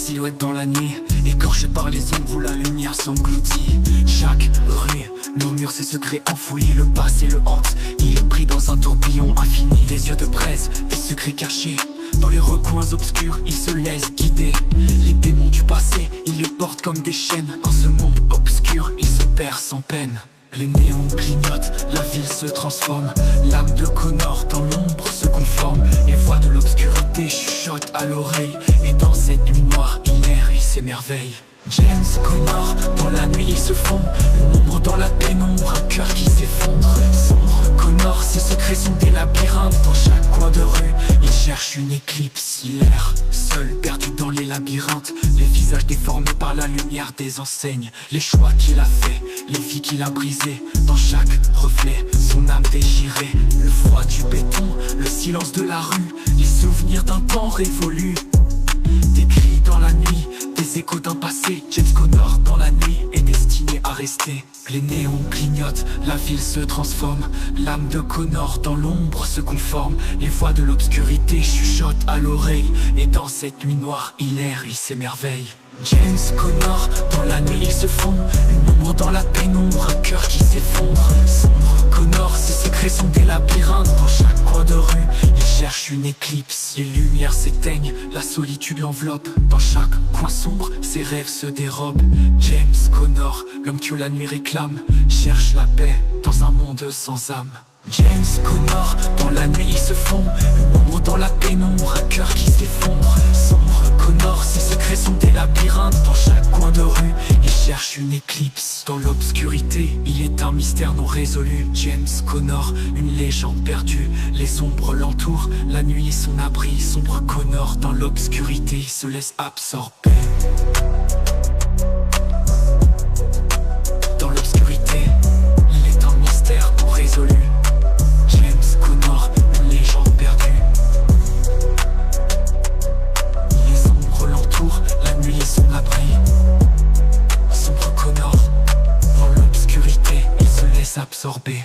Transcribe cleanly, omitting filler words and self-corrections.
silhouette dans la nuit, écorché par les ombres où la lumière s'engloutit. Chaque rue, nos murs, ses secrets enfouis, le passé le hante. Il est pris dans un tourbillon infini. Des yeux de braise, des secrets cachés. Dans les recoins obscurs, il se laisse guider. Les démons du passé, il les porte comme des chaînes. Dans ce monde obscur, il se perd sans peine. Les néons clignotent, la ville se transforme. L'âme de Connor dans l'ombre se conforme. Les voix de l'obscurité chuchotent à l'oreille. Et dans cette nuit noire, il erre et s'émerveille. James Connor, dans la nuit il se fond. Une ombre dans la pénombre, un cœur qui s'effondre. Sombre Connor, ses secrets sont des labyrinthes. Dans chaque coin de rue, il cherche une éclipse. Il erre, seul, perdu dans les labyrinthes. Les visages déformés par la lumière des enseignes. Les choix qu'il a faits, les vies qu'il a brisées. Dans chaque reflet, son âme déchirée. Le froid du béton, le silence de la rue. Les souvenirs d'un temps révolu. Des cris dans la nuit, des échos d'un passé. James Connor dans la nuit est destiné à rester. Les néons clignotent, la ville se transforme. L'âme de Connor dans l'ombre se conforme. Les voix de l'obscurité chuchotent à l'oreille. Et dans cette nuit noire, il erre, il s'émerveille. James Connor, dans la nuit il se fond. Une ombre dans la pénombre, un cœur qui s'effondre. Sombre Connor, ses secrets sont des labyrinthes. Dans chaque coin de rue, il cherche une éclipse. Les lumières s'éteignent, la solitude l'enveloppe. Dans chaque coin sombre, ses rêves se dérobent. James Connor, l'homme que la nuit réclame, cherche la paix dans un monde sans âme. James Connor, dans la nuit il se fond. Une ombre dans la pénombre, un cœur qui s'effondre. Sombre Connor, ses secrets sont des labyrinthes. Dans chaque coin de rue, il cherche une éclipse. Dans l'obscurité, il est un mystère non résolu. James Connor, une légende perdue. Les ombres l'entourent, la nuit est son abri. Sombre Connor, dans l'obscurité, il se laisse absorber. Dans l'obscurité, il est un mystère non résolu. Sombre Connor, dans l'obscurité, il se laisse absorber.